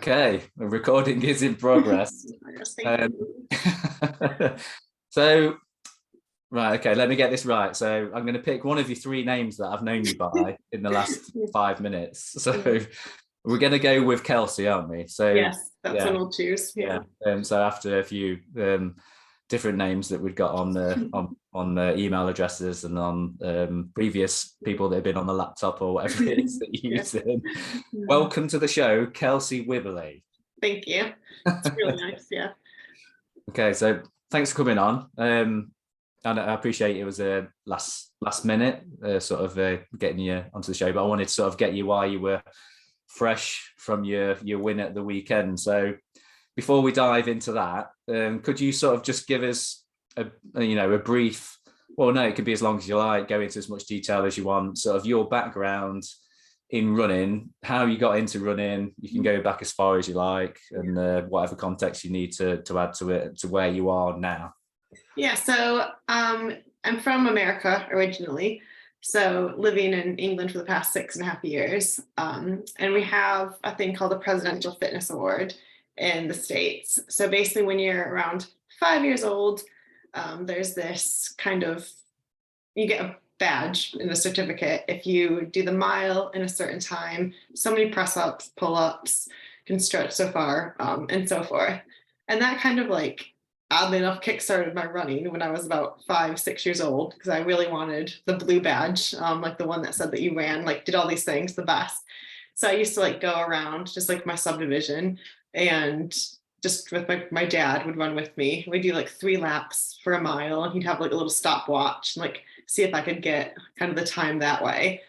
Okay, the recording is in progress. Um, so, right, okay, let me get this right. So I'm going to pick one of your three names that I've known you by in the last 5 minutes. So we're going to go with Kelsey, aren't we? So yes, that's what we'll choose. Yeah. So after a few different names that we've got on the email addresses and on previous people that have been on the laptop or whatever it is that you're using. Welcome to the show, Kelsey Wiberley. Thank you. It's really nice. Yeah. Okay, so thanks for coming on. And I appreciate it was a last minute sort of getting you onto the show, but I wanted to sort of get you while you were fresh from your win at the weekend. So before we dive into that, could you sort of just give us a brief, well, no, it could be as long as you like, go into as much detail as you want, sort of your background in running, how you got into running. You can go back as far as you like, and whatever context you need to add to it, to where you are now. Yeah, so I'm from America originally, so living in England for the past 6.5 years. And we have a thing called the Presidential Fitness Award in the States. So basically when you're around 5 years old, there's this kind of, you get a badge in the certificate if you do the mile in a certain time, so many press ups, pull ups, can stretch so far, and so forth. And that kind of like, oddly enough, kickstarted my running when I was about 5-6 years old, because I really wanted the blue badge, like the one that said that you ran, like did all these things the best. So I used to like go around just like my subdivision, and just with my dad would run with me. We'd do like 3 laps for a mile, and he'd have like a little stopwatch and like see if I could get kind of the time that way.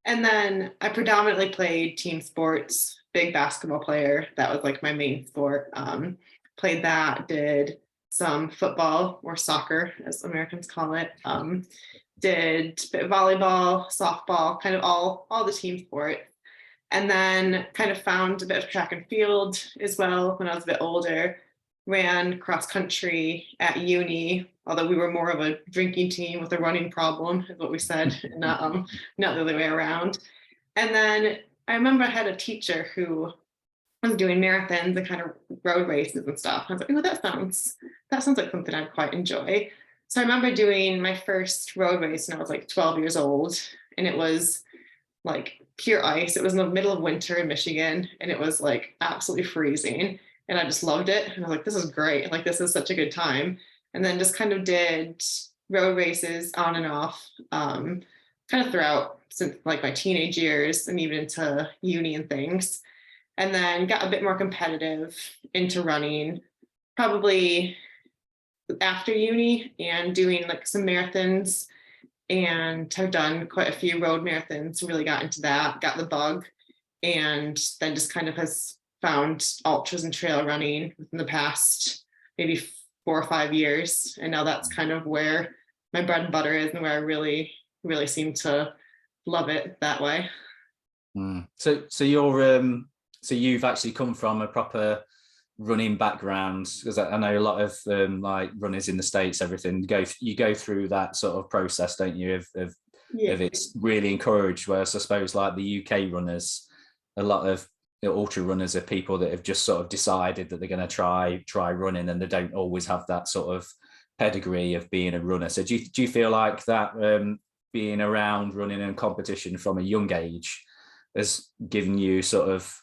And then I predominantly played team sports, big basketball player. That was like my main sport. Played that, did some football, or soccer as Americans call it. Did a bit of volleyball, softball, kind of all the team sports. And then kind of found a bit of track and field as well when I was a bit older. Ran cross country at uni, although we were more of a drinking team with a running problem, is what we said, not the other way around. And then I remember I had a teacher who was doing marathons and kind of road races and stuff. I was like, oh, that sounds like something I'd quite enjoy. So I remember doing my first road race when I was like 12 years old, and it was like pure ice. It was in the middle of winter in Michigan, and it was like absolutely freezing. And I just loved it. And I was like, this is great. Like, this is such a good time. And then just kind of did road races on and off, kind of throughout since like my teenage years and even into uni and things. And then got a bit more competitive into running, probably after uni, and doing like some marathons, and have done quite a few road marathons, really got into that, got the bug, and then just kind of has found ultras and trail running within the past maybe 4 or 5 years. And now that's kind of where my bread and butter is, and where I really, really seem to love it that way. So you've actually come from a proper running background, because I know a lot of like runners in the States, everything you go through that sort of process, don't you? Of it's really encouraged. Whereas I suppose like the UK runners, a lot of the ultra runners are people that have just sort of decided that they're going to try running, and they don't always have that sort of pedigree of being a runner. So do you feel like that being around running and competition from a young age has given you sort of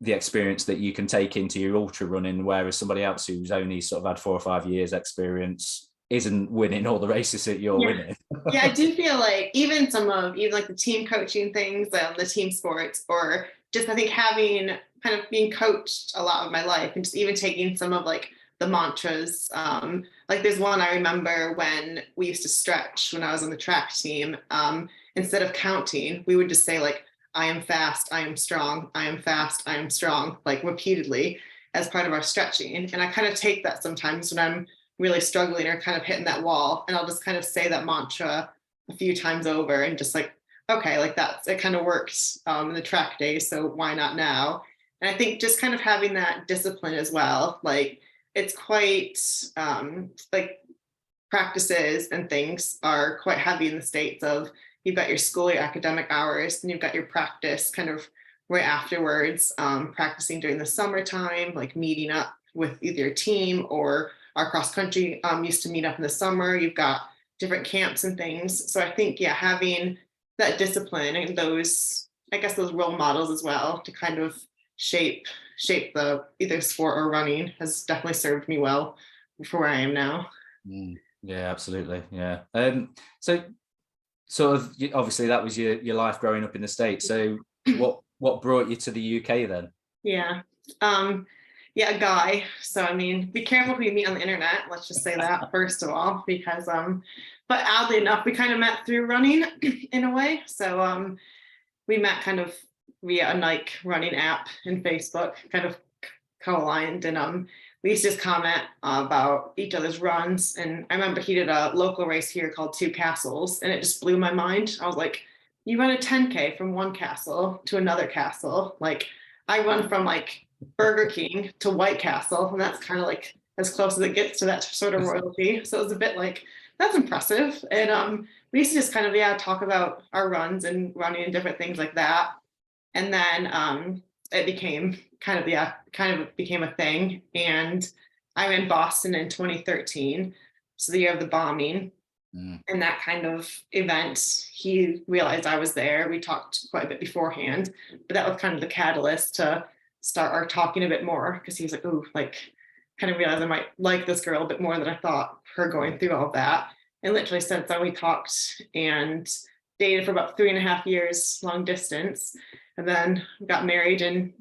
the experience that you can take into your ultra running, whereas somebody else who's only sort of had 4 or 5 years experience isn't winning all the races that you're winning? Yeah, I do feel like even like the team coaching things, the team sports, or just I think having kind of being coached a lot of my life, and just even taking some of like the mantras. Like there's one I remember when we used to stretch when I was on the track team. Instead of counting, we would just say like, I am fast, I am strong, I am fast, I am strong, like repeatedly as part of our stretching. And I kind of take that sometimes when I'm really struggling or kind of hitting that wall, and I'll just kind of say that mantra a few times over, and just like, okay, like it kind of worked in the track days, so why not now? And I think just kind of having that discipline as well, like it's quite like practices and things are quite heavy in the States of, you've got your school, your academic hours, and you've got your practice kind of right afterwards, practicing during the summertime, like meeting up with either your team or our cross country used to meet up in the summer. You've got different camps and things. So I think, yeah, having that discipline and those, I guess, those role models as well to kind of shape the either sport or running has definitely served me well for where I am now. Yeah, absolutely. Yeah. So sort of, obviously that was your life growing up in the States. So what brought you to the UK then? Yeah. Yeah, a guy. So I mean, be careful who you meet on the internet. Let's just say that first of all, because but oddly enough, we kind of met through running in a way. So we met kind of via a Nike running app in Facebook, kind of co-aligned, and we used to just comment about each other's runs. And I remember he did a local race here called Two Castles, and it just blew my mind. I was like, you run a 10K from one castle to another castle. Like I run from like Burger King to White Castle, and that's kind of like as close as it gets to that sort of royalty. So it was a bit like, that's impressive. And we used to just kind of talk about our runs and running and different things like that. And then it became kind of became a thing. And I ran Boston in 2013, so the year of the bombing. And that kind of event, he realized I was there. We talked quite a bit beforehand, but that was kind of the catalyst to start our talking a bit more, because he was like, oh, like kind of realized I might like this girl a bit more than I thought, her going through all of that. And literally since then we talked and dated for about 3.5 years, long distance, and then got married and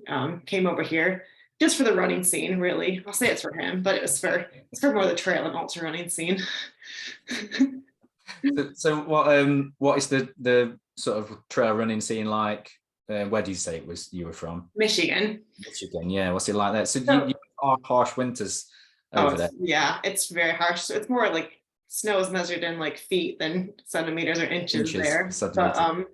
came over here just for the running scene, really. I'll say it's for him, but it's for more the trail and ultra running scene. So what is the sort of trail running scene like? Where did you say you were from? Michigan. Michigan, yeah. What's it like there? So you are harsh winters over there. Yeah, it's very harsh. So it's more like snow is measured in like feet than centimeters or inches there. But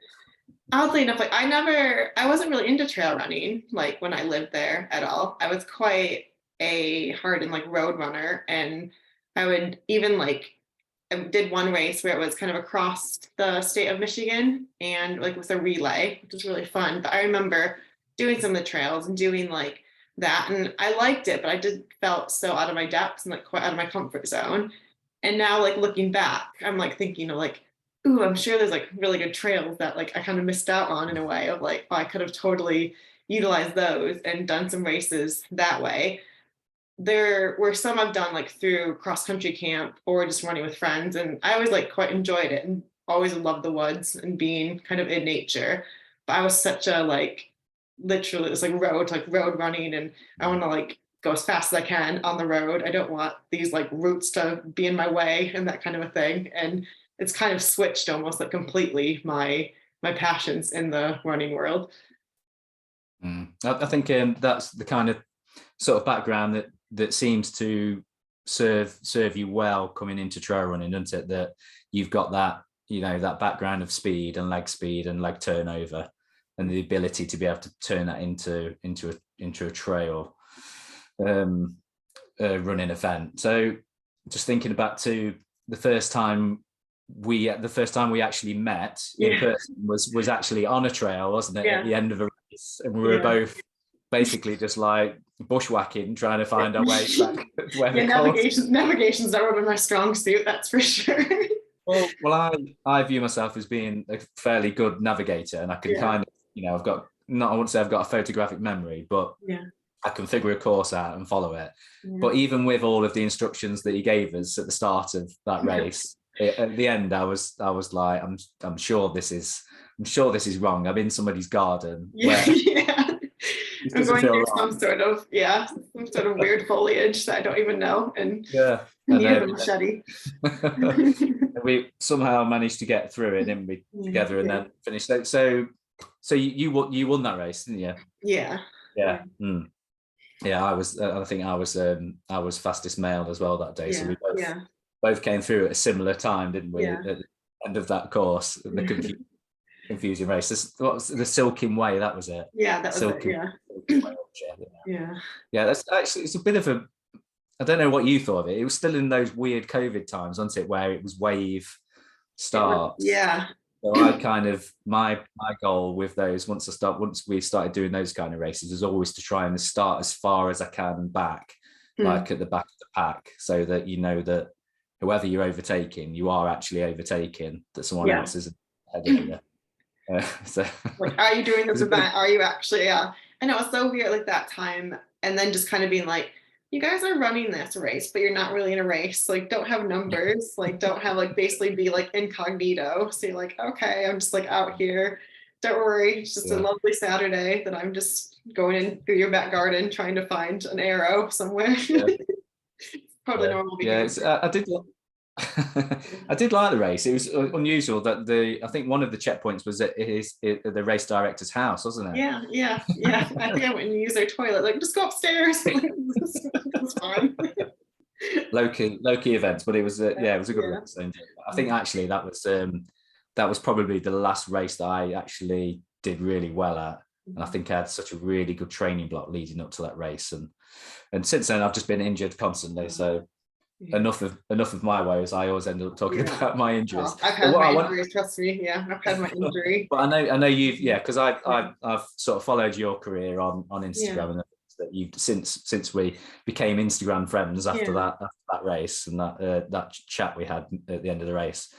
oddly enough, like I wasn't really into trail running like when I lived there at all. I was quite a hardened like road runner, and I would even like I did one race where it was kind of across the state of Michigan, and like with a relay, which was really fun. But I remember doing some of the trails and doing like that, and I liked it, but I just felt so out of my depths and like quite out of my comfort zone. And now like looking back, I'm like thinking of like, ooh, I'm sure there's like really good trails that like I kind of missed out on in a way of like, oh, I could have totally utilized those and done some races that way. There were some I've done like through cross country camp or just running with friends, and I always like quite enjoyed it and always loved the woods and being kind of in nature. But I was such a like literally it's like road running, and I want to like go as fast as I can on the road. I don't want these like routes to be in my way and that kind of a thing. And it's kind of switched almost like completely my passions in the running world. I think that's the kind of sort of background that seems to serve you well coming into trail running, doesn't it? That you've got that, that background of speed and leg turnover, and the ability to be able to turn that into a trail running event. So just thinking back to the first time we actually met in person was actually on a trail, wasn't it? At the end of a race, and we were both basically just like bushwhacking, trying to find our way back to where the navigation's never been my strong suit, that's for sure. Well, I view myself as being a fairly good navigator, and I can kind of, I've got I wouldn't say I've got a photographic memory, but I can figure a course out and follow it. But even with all of the instructions that he gave us at the start of that race, at the end, I was like, I'm sure this is wrong. I'm in somebody's garden. I'm going through some sort of weird foliage that I don't even know, and near the machete. We somehow managed to get through it, didn't we, together, and then finished. So you won that race, didn't you? Yeah. I think I was fastest male as well that day. So we both came through at a similar time, didn't we? At the end of that course, the confusing race. What's the Silking Way? That was it. Yeah, that was Silking, it. That's actually, it's a bit of a, I don't know what you thought of it. It was still in those weird COVID times, wasn't it, where it was wave starts. So I kind of my goal with those once we started doing those kind of races is always to try and start as far as I can back, like at the back of the pack, so that you know that whoever you're overtaking, you are actually overtaking, that someone else isn't ahead of you. So like, are you doing this event? Are you actually? Yeah, I know it's so weird, like that time, and then just kind of being like, you guys are running this race, but you're not really in a race. Like, don't have numbers. Like, don't have like basically be like incognito. So you're like, okay, I'm just like out here. Don't worry, it's just a lovely Saturday that I'm just going in through your back garden trying to find an arrow somewhere. Totally normal behavior. I did. I did like the race. It was unusual that I think one of the checkpoints was at the race director's house, wasn't it? Yeah. I think I went and used their toilet. Like, just go upstairs. It's fine. Low key events, but it was it was a good race. I think actually that was probably the last race that I actually did really well at, and I think I had such a really good training block leading up to that race, and since then I've just been injured constantly. So enough of my woes. I always end up talking about my injuries. Oh, I've had my injuries, trust me. Yeah, I've had my injury. But I know you've because I've sort of followed your career on Instagram, and that you've since we became Instagram friends after that race and that chat we had at the end of the race.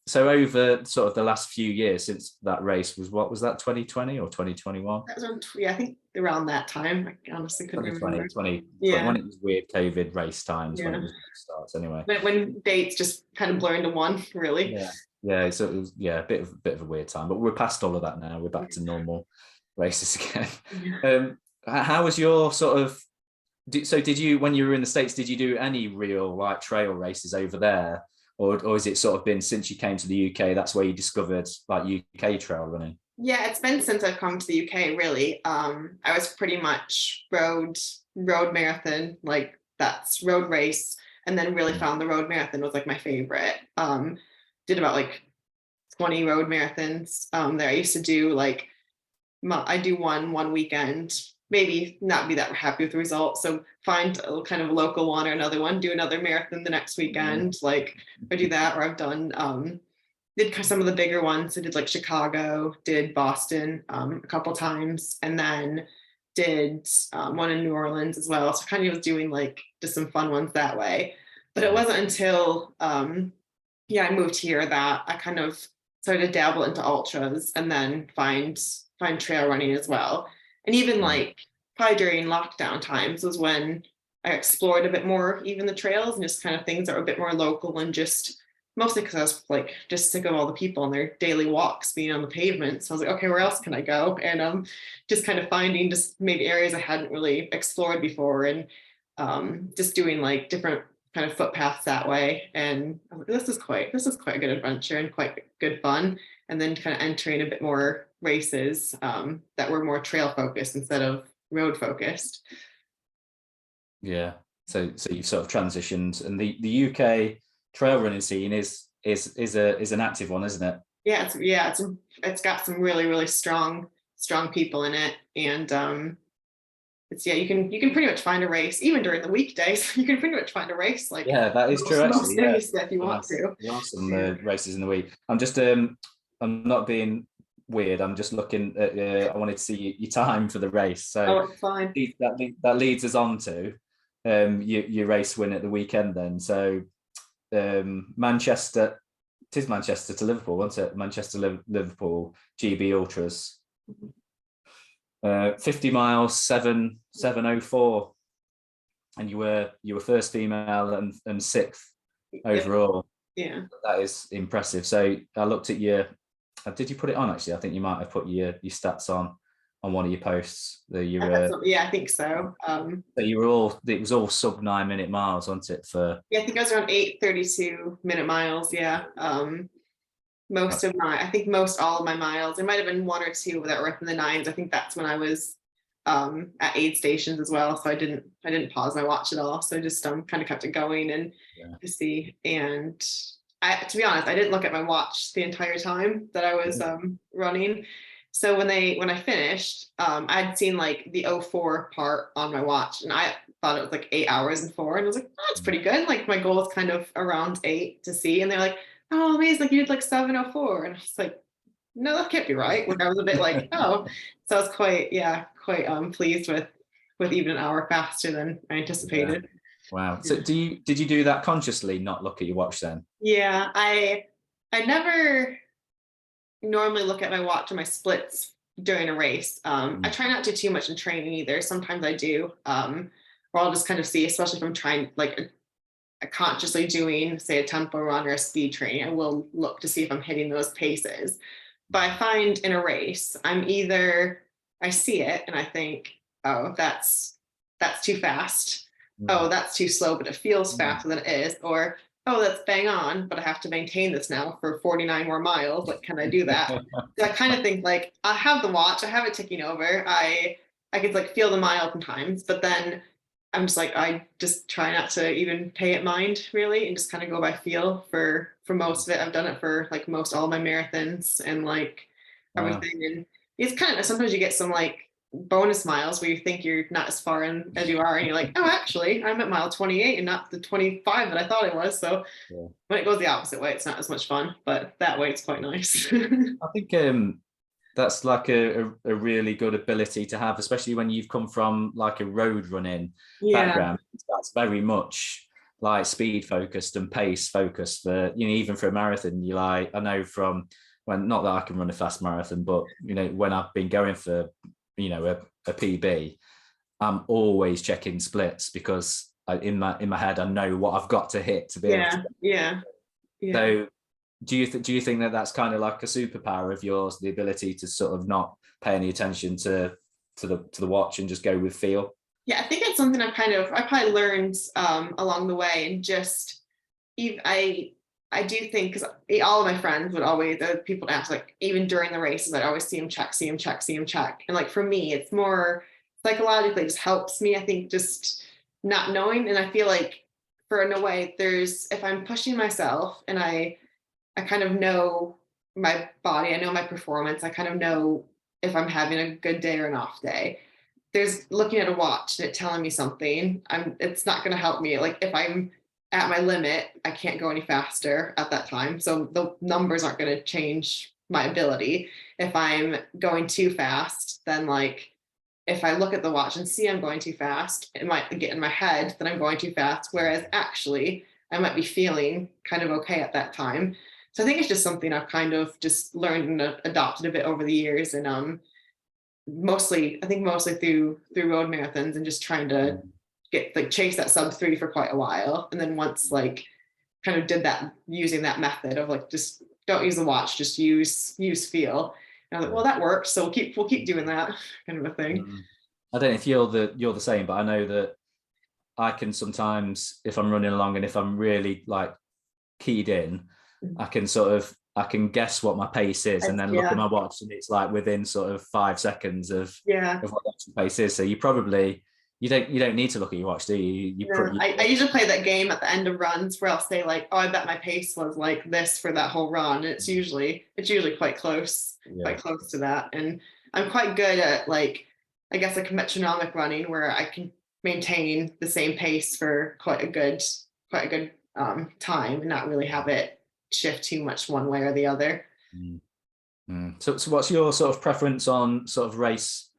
So over sort of the last few years since that race was that 2020 or 2021? That was I think around that time. I honestly couldn't remember. 2020, when it was weird COVID race times, when it was starts anyway. When dates just kind of blur into one, really. So it was a bit of a weird time, but we're past all of that now. We're back to normal races again. How was your sort of? Did you, when you were in the States, did you do any real like trail races over there, or has it sort of been since you came to the UK that's where you discovered like UK trail running? Yeah, it's been since I've come to the UK, really. I was pretty much road marathon, like that's road race, and then really found the road marathon was like my favorite. Did about like 20 road marathons there. I used to do like I do one weekend, maybe not be that happy with the result, so find a kind of local one or another one, do another marathon the next weekend, like I do that. Or I've done did some of the bigger ones. I did like Chicago, did Boston a couple times, and then did one in New Orleans as well. So kind of was doing like just some fun ones that way. But it wasn't until I moved here that I kind of started to dabble into ultras and then find trail running as well. And even like probably during lockdown times was when I explored a bit more even the trails and just kind of things that were a bit more local, and just mostly because I was like just sick of all the people and their daily walks being on the pavement. So I was like, okay, where else can I go? And just kind of finding just maybe areas I hadn't really explored before, and just doing like different kind of footpaths that way. And I was like, this is quite a good adventure and quite good fun. And then kind of entering a bit more races that were more trail focused instead of road focused. Yeah. So you've sort of transitioned, and the UK trail running scene is an active one, isn't it? It's got some really strong people in it, and you can pretty much find a race even during the weekdays. You can pretty much find a race, like that is true actually. If you want to. There are some races in the week. I'm just I'm not being weird. I'm just looking at I wanted to see your time for the race. So it's fine. That leads us on to your race win at the weekend then. So Manchester to Liverpool, wasn't it? Manchester Liverpool GB ULTRAS. 50 miles, 7:04, and you were first female and sixth overall. Yeah, that is impressive. So I looked at your. Did you put it on? Actually, I think you might have put your stats on one of your posts. I think so. But you were all. It was all sub 9 minute miles, wasn't it? I think I was around 8:32 minute miles. Yeah. Most all of my miles. There might have been one or two that were up in the nines. I think that's when I was at aid stations as well. So I didn't pause my watch at all. So I just kind of kept it going and to see. And to be honest, I didn't look at my watch the entire time that I was running. So when I finished, I'd seen like the 04 part on my watch, and I thought it was like 8 hours and 4, and I was like, oh, that's pretty good. Like my goal is kind of around 8 to see, and they're like, oh, amazing, like you did like 7:04. And I was like, no, that can't be right. Like I was a bit like, oh, so I was quite, yeah, quite pleased with even an hour faster than I Yeah. anticipated. Wow. So did you do that consciously, not look at your watch then? Yeah, I never normally look at my watch or my splits during a race. I Mm. try not to do too much in training either. Sometimes I do, or I'll just kind of see, especially if I'm trying like consciously doing, say, a tempo run or a speed training, I will look to see if I'm hitting those paces. But I find in a race, I'm either I see it and I think, oh, that's too fast. Mm. Oh, that's too slow, but it feels Mm. faster than it is. Or, oh, that's bang on, but I have to maintain this now for 49 more miles. Like, can I do that? So I kind of think like I have the watch, I have it ticking over. I could like feel the mile sometimes, but then I'm just like I just try not to even pay it mind really, and just kind of go by feel for most of it. I've done it for like most all my marathons and like Wow. everything, and it's kind of sometimes you get some like bonus miles where you think you're not as far in as you are, and you're like, oh, actually, I'm at mile 28 and not the 25 that I thought it was. So Yeah. when it goes the opposite way, it's not as much fun, but that way it's quite nice. I think that's like a really good ability to have, especially when you've come from like a road running Yeah, background. That's very much like speed focused and pace focused for, you know, even for a marathon. You like, I know from when, not that I can run a fast marathon, but you know, when I've been going for, you know, a PB, I'm always checking splits because in my head, I know what I've got to hit to be able to. yeah, yeah, yeah. So do you think that that's kind of like a superpower of yours, the ability to sort of not pay any attention to the watch and just go with feel? Yeah, I think it's something I probably learned along the way, and just I do think because all of my friends would always the people would ask like even during the races I'd always see them check, see them check, see them check, and like for me it's more psychologically it just helps me. I think just not knowing, and I feel like for in a way there's if I'm pushing myself and I kind of know my body, I know my performance, I kind of know if I'm having a good day or an off day. There's looking at a watch and it telling me something. It's not going to help me. Like if I'm at my limit, I can't go any faster at that time. So the numbers aren't going to change my ability. If I'm going too fast, then like if I look at the watch and see I'm going too fast, it might get in my head that I'm going too fast. Whereas actually, I might be feeling kind of okay at that time. So I think it's just something I've kind of just learned and adopted a bit over the years. And mostly, I think mostly through road marathons and just trying to get like chase that sub 3 for quite a while. And then once like kind of did that using that method of like just don't use the watch, just use feel. And I was like, well, that works. So we'll keep doing that kind of a thing. Mm. I don't know if you're the same, but I know that I can sometimes, if I'm running along and if I'm really like keyed in, I can guess what my pace is and then look at Yeah, my watch and it's like within sort of 5 seconds yeah. of what the actual pace is. So you don't need to look at your watch, do you? No, I usually play that game at the end of runs where I'll say like, oh, I bet my pace was like this for that whole run. And it's usually Yeah. quite close to that. And I'm quite good at like, I guess like metronomic running where I can maintain the same pace for quite a good time and not really have it shift too much one way or the other. Mm. Mm. So what's your sort of preference on sort of race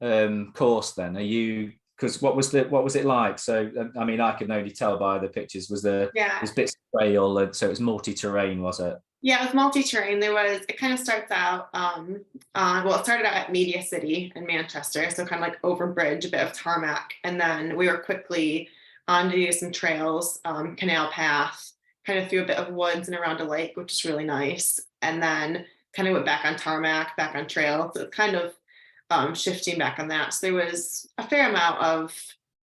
course then? Are you, because what was it like? So I mean, I can only tell by the pictures. Yeah. Was bits of trail, and so it was multi-terrain, was it? Yeah, it was multi-terrain. It kind of starts out, well, it started out at Media City in Manchester. So kind of like over bridge, a bit of tarmac. And then we were quickly on to do some trails, canal path, kind of through a bit of woods and around a lake, which is really nice. And then kind of went back on tarmac, back on trail. So it's kind of shifting back on that. So there was a fair amount of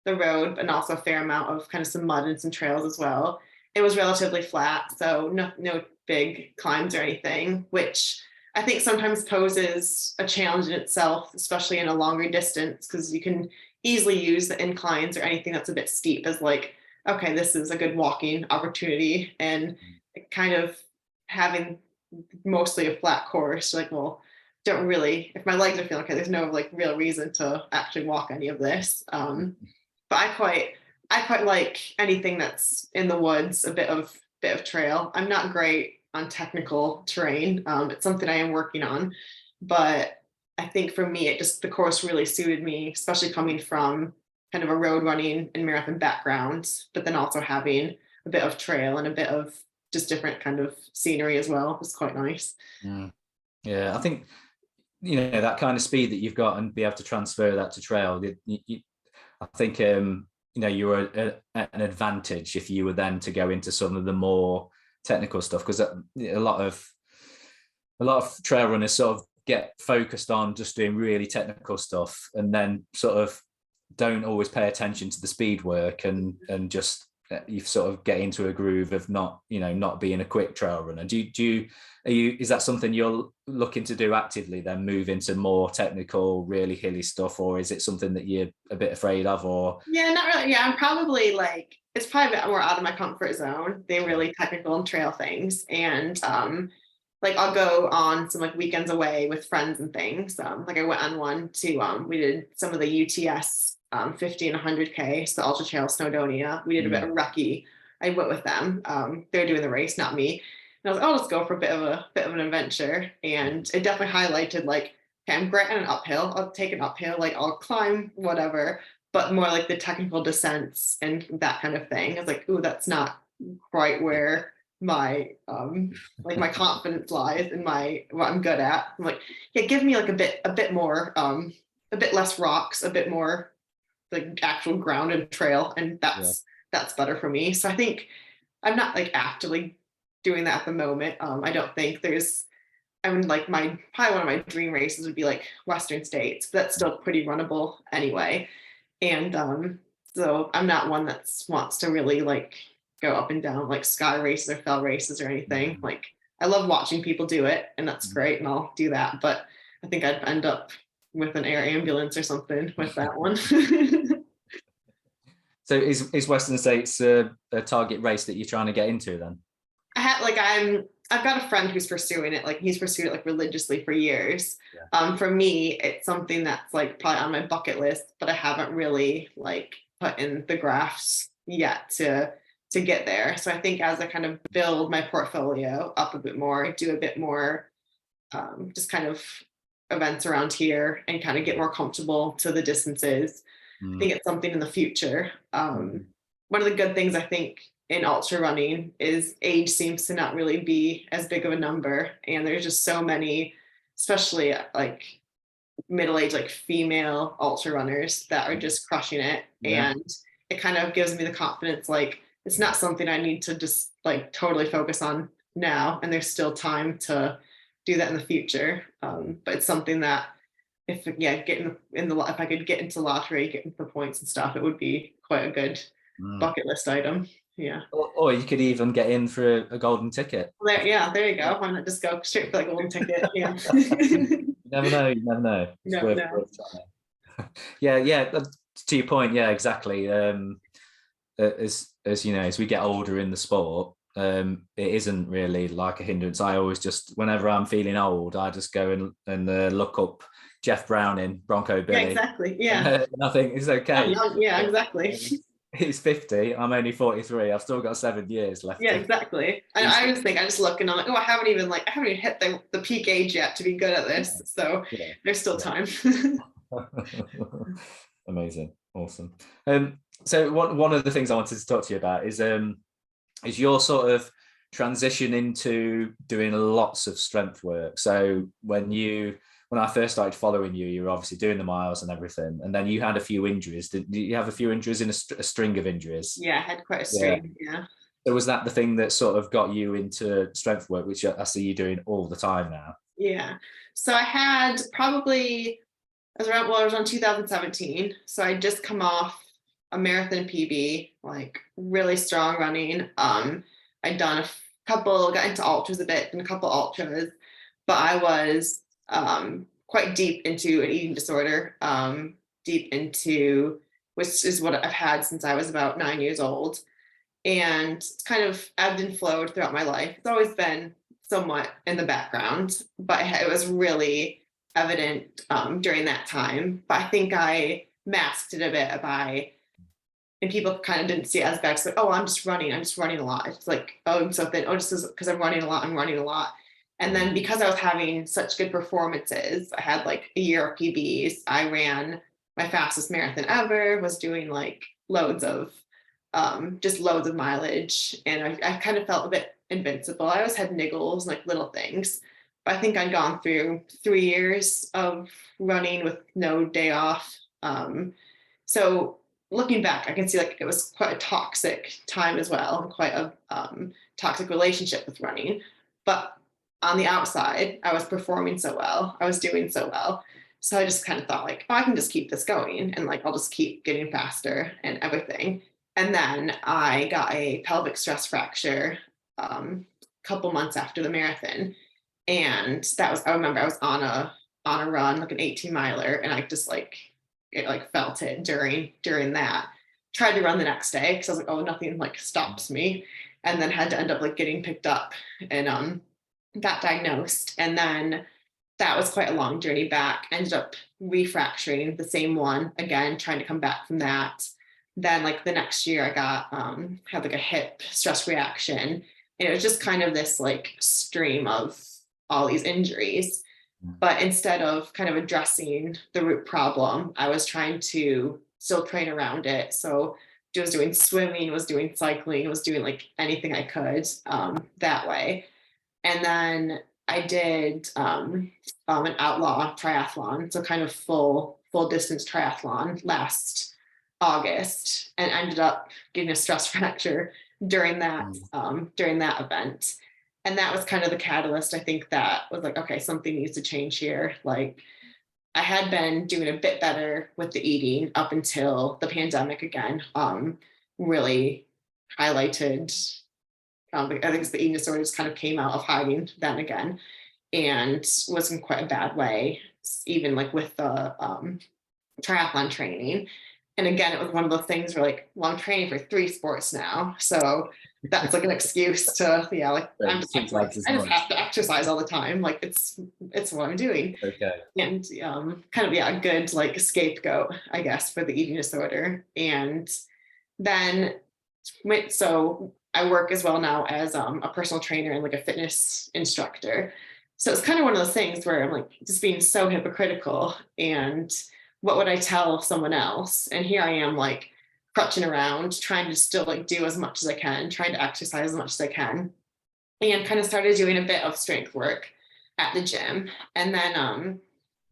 the road, and also a fair amount of kind of some mud and some trails as well. It was relatively flat, so no big climbs or anything, which I think sometimes poses a challenge in itself, especially in a longer distance, because you can easily use the inclines or anything that's a bit steep as like, okay, this is a good walking opportunity, and kind of having mostly a flat course, like, well, don't really, if my legs are feeling okay, there's no like real reason to actually walk any of this. But I quite like anything that's in the woods, a bit of trail. I'm not great on technical terrain. It's something I am working on, but I think for me, the course really suited me, especially coming from kind of a road running and marathon background, but then also having a bit of trail and a bit of just different kind of scenery as well. It's quite nice. Yeah, I think, that kind of speed that you've got and be able to transfer that to trail, I think, you're at an advantage if you were then to go into some of the more technical stuff, because a lot of trail runners sort of get focused on just doing really technical stuff and then sort of don't always pay attention to the speed work, and just you sort of get into a groove of not being a quick trail runner. Is that something you're looking to do actively, then move into more technical, really hilly stuff, or is it something that you're a bit afraid of? Or yeah, not really. Yeah, I'm probably it's probably a bit more out of my comfort zone, the really technical and trail things. And I'll go on some weekends away with friends and things. I went on one to we did some of the UTS 50 and 100K, so the Ultra Trail Snowdonia. We did a bit of recce. I went with them. They were doing the race, not me. And I was like, oh, let's go for a bit of an adventure. And it definitely highlighted okay, I'm great on an uphill. I'll take an uphill, I'll climb whatever, but more the technical descents and that kind of thing. I was like, ooh, that's not quite where my my confidence lies and what I'm good at. I'm like, yeah, give me a bit more, a bit less rocks, a bit more actual ground and trail, and that's better for me. So I think I'm not actively doing that at the moment. I don't think there's, probably one of my dream races would be Western States, but that's still pretty runnable anyway. And so I'm not one that wants to really go up and down sky races or fell races or anything. I love watching people do it, and that's great, and I'll do that. But I think I'd end up with an air ambulance or something with that one. So is Western States a target race that you're trying to get into then? I've got a friend who's pursuing it. He's pursued it religiously for years. Yeah. For me, it's something that's probably on my bucket list, but I haven't really put in the grafts yet to get there. So I think as I kind of build my portfolio up a bit more, do a bit more just kind of events around here and kind of get more comfortable to the distances. I think it's something in the future. One of the good things I think in ultra running is age seems to not really be as big of a number, and there's just so many, especially middle-aged female ultra runners that are just crushing it. Yeah. And it kind of gives me the confidence it's not something I need to just totally focus on now, and there's still time to do that in the future. But it's something that if I could get into lottery, get into the points and stuff, it would be quite a good bucket list item. Yeah. Or you could even get in for a golden ticket. There you go. Why not just go straight for the golden ticket? Yeah. You never know. It's worth trying. Yeah. To your point, yeah, exactly. As we get older in the sport, it isn't really a hindrance. I always just, whenever I'm feeling old, I just go and look up Jeff Browning, Bronco Billy. Yeah, exactly. Yeah. And I think it's okay. Yeah, exactly. He's 50. I'm only 43. I've still got 7 years left. Yeah, exactly. And I just look and I'm I haven't even hit the peak age yet to be good at this. So there's still time. Amazing. Awesome. So one of the things I wanted to talk to you about is your sort of transition into doing lots of strength work. So when I first started following you, you were obviously doing the miles and everything, and then you had a few injuries. Did you have a few injuries in a string of injuries? Yeah, I had quite a string. Yeah. So was that the thing that sort of got you into strength work, which I see you doing all the time now? Yeah. So I had probably, I was on 2017. So I just come off a marathon PB, really strong running. I'd done got into ultras a bit, and a couple ultras, but I was quite deep into an eating disorder, which is what I've had since I was about 9 years old. And it's kind of ebbed and flowed throughout my life. It's always been somewhat in the background, but it was really evident during that time. But I think I masked it a bit by and people kind of didn't see it as bad. It's like, oh, I'm just running a lot. It's like, oh, I'm so thin. Oh, just because I'm running a lot, I'm running a lot. And then because I was having such good performances, I had like a year of PBs. I ran my fastest marathon ever, was doing like loads of just loads of mileage. And I kind of felt a bit invincible. I always had niggles, like little things. But I think I'd gone through 3 years of running with no day off. So looking back, I can see like it was quite a toxic time as well, quite a toxic relationship with running. But on the outside, I was performing so well, I was doing so well. So I just kind of thought like, oh, I can just keep this going and like I'll just keep getting faster and everything. And then I got a pelvic stress fracture a couple months after the marathon. And that was, I remember I was on a run, like an 18 miler, and I just like it like felt it during that. Tried to run the next day because I was like, oh, nothing like stops me. And then had to end up like getting picked up and got diagnosed. And then that was quite a long journey back. Ended up refracturing the same one again, trying to come back from that. Then like the next year I got had like a hip stress reaction. And it was just kind of this like stream of all these injuries. But instead of kind of addressing the root problem, I was trying to still train around it. So I was doing swimming, was doing cycling, was doing like anything I could that way. And then I did an outlaw triathlon, so kind of full distance triathlon last August, and ended up getting a stress fracture during that event. And that was kind of the catalyst. I think that was like, okay, something needs to change here. Like I had been doing a bit better with the eating up until the pandemic again really highlighted. I think the eating disorders kind of came out of hiding then again, and was in quite a bad way, even like with the triathlon training. And again, it was one of those things where like, well, I'm training for 3 sports now. So that's like an excuse to, yeah, like I just have to exercise all the time. Like it's what I'm doing. Okay. And kind of, yeah, a good like scapegoat, I guess, for the eating disorder. And then so I work as well now as a personal trainer and like a fitness instructor. So it's kind of one of those things where I'm like just being so hypocritical, and what would I tell someone else? And here I am like crutching around, trying to still like do as much as I can, trying to exercise as much as I can, and kind of started doing a bit of strength work at the gym. And then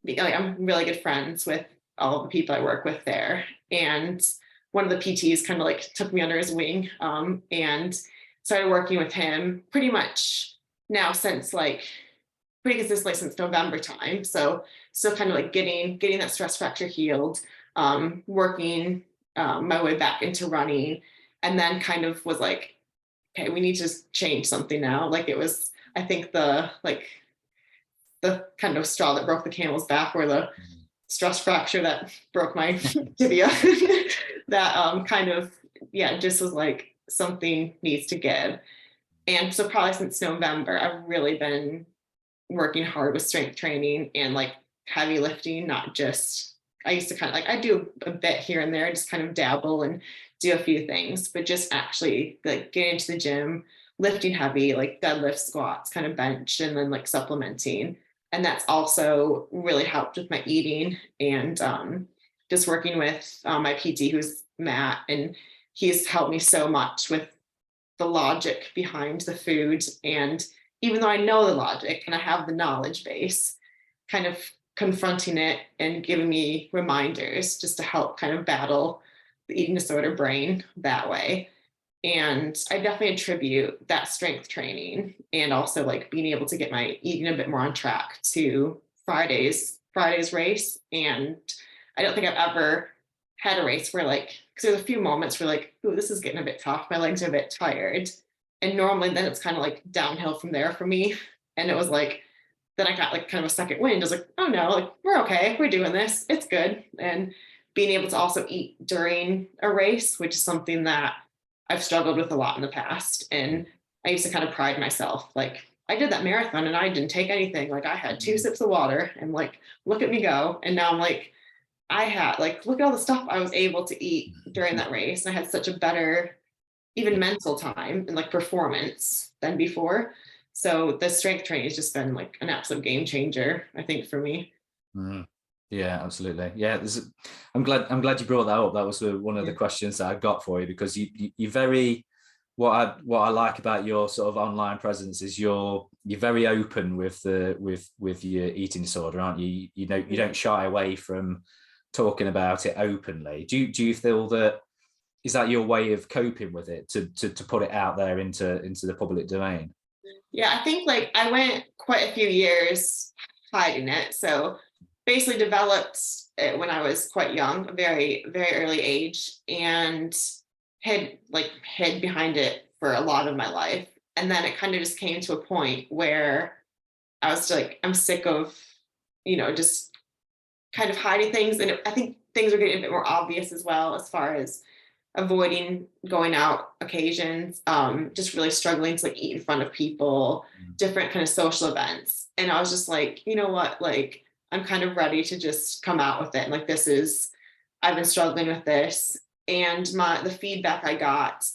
like I'm really good friends with all of the people I work with there. And one of the PTs kind of like took me under his wing and started working with him pretty much now since like pretty consistently since November time. So still kind of like getting that stress fracture healed, working my way back into running, and then kind of was like, okay, we need to change something now. Like it was, I think the kind of straw that broke the camel's back, or the stress fracture that broke my tibia that kind of, yeah, just was like something needs to give. And so probably since November, I've really been working hard with strength training and like heavy lifting, not just, I used to kind of like, I do a bit here and there, just kind of dabble and do a few things, but just actually like get into the gym, lifting heavy, like deadlift, squats, kind of bench, and then like supplementing. And that's also really helped with my eating, and just working with my PT, who's Matt, and he's helped me so much with the logic behind the food. And even though I know the logic and I have the knowledge base, kind of confronting it and giving me reminders just to help kind of battle the eating disorder brain that way. And I definitely attribute that strength training and also like being able to get my eating a bit more on track to Friday's race. And I don't think I've ever had a race where like, because there's a few moments where like, oh, this is getting a bit tough, my legs are a bit tired. And normally then it's kind of like downhill from there for me. And it was like, then I got like kind of a second wind. I was like, oh no, like we're okay, we're doing this, it's good. And being able to also eat during a race, which is something that I've struggled with a lot in the past. And I used to kind of pride myself, like I did that marathon and I didn't take anything. Like I had 2 sips of water and like, look at me go. And now I'm like, I had, like, look at all the stuff I was able to eat during that race. And I had such a better, even mental time and like performance than before. So the strength training has just been like an absolute game changer, I think, for me. Mm. Yeah, absolutely. Yeah, I'm glad you brought that up. That was one of the questions that I got for you, because you're very, what I like about your sort of online presence is you're very open with your eating disorder, aren't you? You know, you don't shy away from talking about it openly. Do you feel that, is that your way of coping with it, to put it out there into the public domain? Yeah, I think like I went quite a few years hiding it. So basically developed it when I was quite young, a very, very early age, and hid behind it for a lot of my life. And then it kind of just came to a point where I was like, I'm sick of, just kind of hiding things. And I think things are getting a bit more obvious as well, as far as avoiding going out occasions, just really struggling to like eat in front of people, different kind of social events. And I was just like, you know what, like I'm kind of ready to just come out with it. And like, I've been struggling with this. And the feedback I got,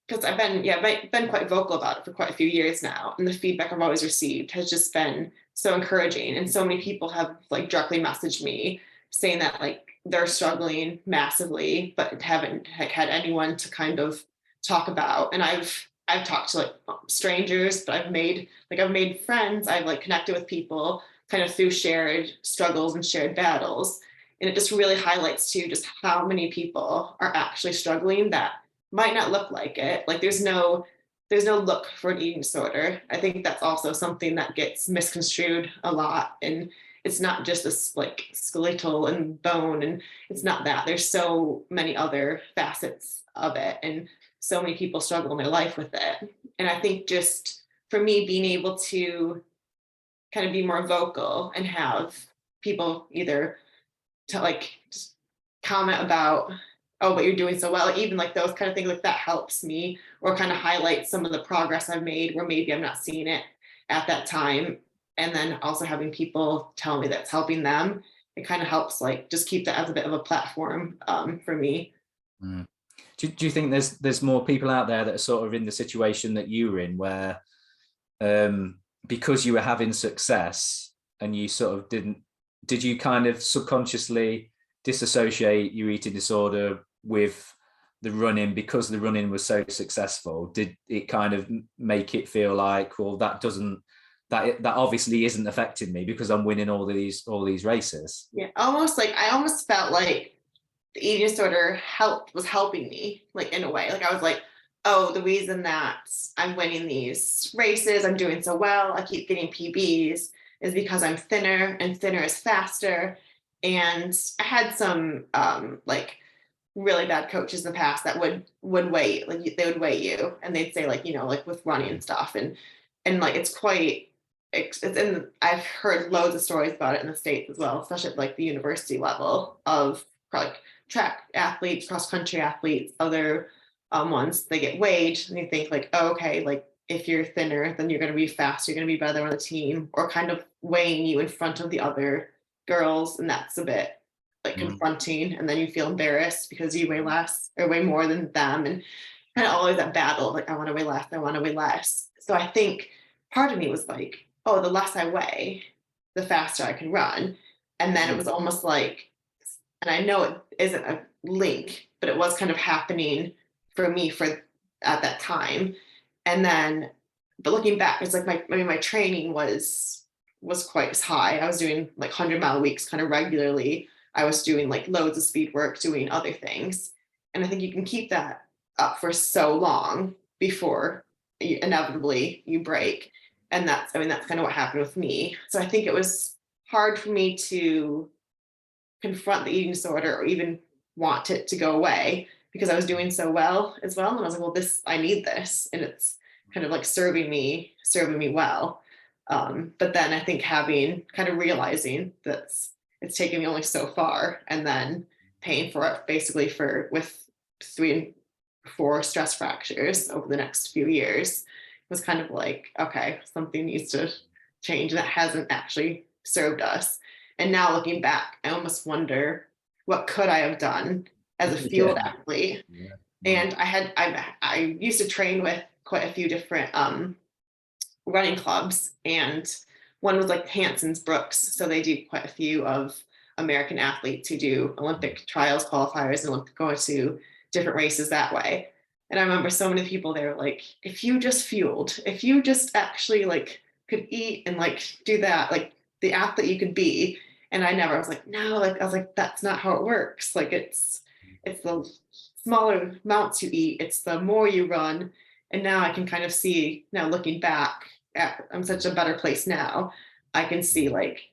because I've been quite vocal about it for quite a few years now. And the feedback I've always received has just been so encouraging. And so many people have like directly messaged me saying that like they're struggling massively, but haven't had anyone to kind of talk about. And I've talked to like strangers, but I've made friends. I've like connected with people kind of through shared struggles and shared battles. And it just really highlights too just how many people are actually struggling that might not look like it. Like there's no look for an eating disorder. I think that's also something that gets misconstrued a lot. And it's not just this like skeletal and bone, and it's not that. There's so many other facets of it, and so many people struggle in their life with it. And I think just for me, being able to kind of be more vocal and have people either to like just comment about, oh, but you're doing so well, even like those kind of things, like that helps me, or kind of highlight some of the progress I've made where maybe I'm not seeing it at that time. And then also having people tell me that's helping them, it kind of helps like just keep that as a bit of a platform for me. Mm. Do you think there's more people out there that are sort of in the situation that you were in, where because you were having success and you sort of did you kind of subconsciously disassociate your eating disorder with the running, because the running was so successful? Did it kind of make it feel like, well, that obviously isn't affecting me because I'm winning all these races? Yeah, almost like I almost felt like the eating disorder was helping me, like in a way. Like I was like, oh, the reason that I'm winning these races, I'm doing so well, I keep getting PBs, is because I'm thinner, and thinner is faster. And I had some like really bad coaches in the past that would weigh, like they would weigh you, and they'd say like, like with running and stuff, and like it's in, I've heard loads of stories about it in the States as well, especially at like the university level, of like track athletes, cross country athletes, other ones, they get weighed and you think like, oh, okay, like if you're thinner, then you're going to be faster, you're going to be better on the team, or kind of weighing you in front of the other girls. And that's a bit like confronting. And then you feel embarrassed because you weigh less or weigh more than them. And kind of always that battle, like I want to weigh less, I want to weigh less. So I think part of me was like, oh, the less I weigh, the faster I can run. And then it was almost like, and I know it isn't a link, but it was kind of happening for me at that time. And then, but looking back, it's like my training was quite high. I was doing like 100-mile weeks kind of regularly. I was doing like loads of speed work, doing other things. And I think you can keep that up for so long before inevitably you break. And that's kind of what happened with me. So I think it was hard for me to confront the eating disorder or even want it to go away, because I was doing so well as well. And I was like, well, I need this. And it's kind of like serving me well. But then I think having kind of realizing that it's taken me only so far, and then paying for it basically with 3 and 4 stress fractures over the next few years, was kind of like, okay, something needs to change, and that hasn't actually served us. And now looking back, I almost wonder what could I have done as a Yeah. field athlete. Yeah. And I used to train with quite a few different running clubs, and one was like Hanson's Brooks. So they do quite a few of American athletes who do Olympic trials qualifiers and go to different races that way. And I remember so many people there like, if you just fueled, if you just actually like could eat and like do that, like the athlete you could be. And I was like, no, like I was like, that's not how it works. Like it's the smaller amounts you eat, it's the more you run. And now I can kind of see, now looking back at, I'm such a better place now. I can see like,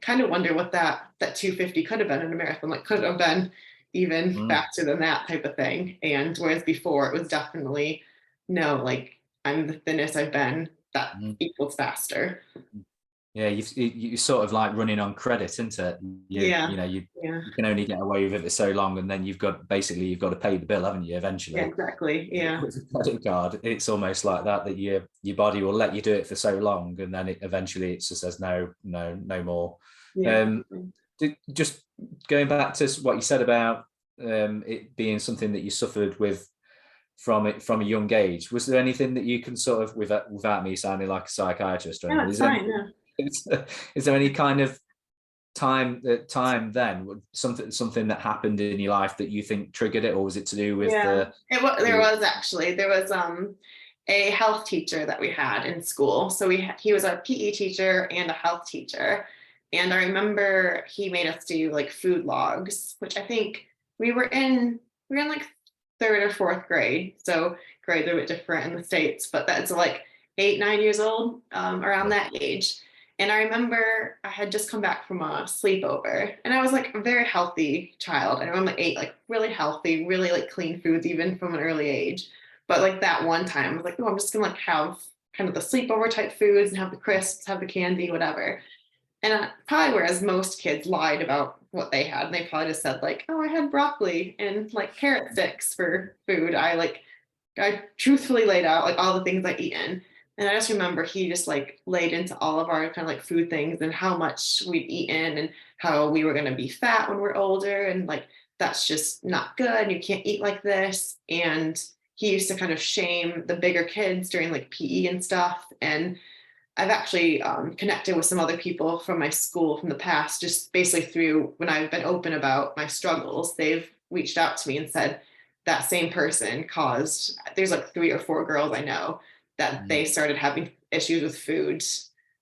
kind of wonder what that 250 could have been in a marathon, like could have been even faster than that type of thing. And whereas before it was definitely no, like I'm the thinnest I've been, that equals faster. Yeah, you sort of like running on credit, isn't it? You can only get away with it for so long, and then you've got to pay the bill, haven't you? Eventually, yeah, exactly. Yeah, with a credit card, it's almost like that your body will let you do it for so long, and then eventually it just says no more. yeah. Just going back to what you said about it being something that you suffered with from a young age. Was there anything that you can sort of, without me sounding like a psychiatrist or anything, That's fine. Yeah. is there any kind of time then, something that happened in your life that you think triggered it, or was it to do with there was a health teacher that we had in school. So he was a PE teacher and a health teacher. And I remember he made us do like food logs, which I think we were in like third or fourth grade. So grades are a bit different in the States, but that's like 8, 9 years old, around that age. And I remember I had just come back from a sleepover, and I was like a very healthy child. I remember I ate like really healthy, really like clean foods, even from an early age. But like that one time I was like, oh, I'm just gonna like have kind of the sleepover type foods and have the crisps, have the candy, whatever. And probably, whereas most kids lied about what they had, and they probably just said like, oh, I had broccoli and like carrot sticks for food. I truthfully laid out like all the things I eaten. And I just remember he just like laid into all of our kind of like food things and how much we'd eaten and how we were going to be fat when we're older. And like, that's just not good. You can't eat like this. And he used to kind of shame the bigger kids during like PE and stuff. And I've actually connected with some other people from my school from the past, just basically through when I've been open about my struggles. They've reached out to me and said that same person caused, there's like 3 or 4 girls I know that they started having issues with food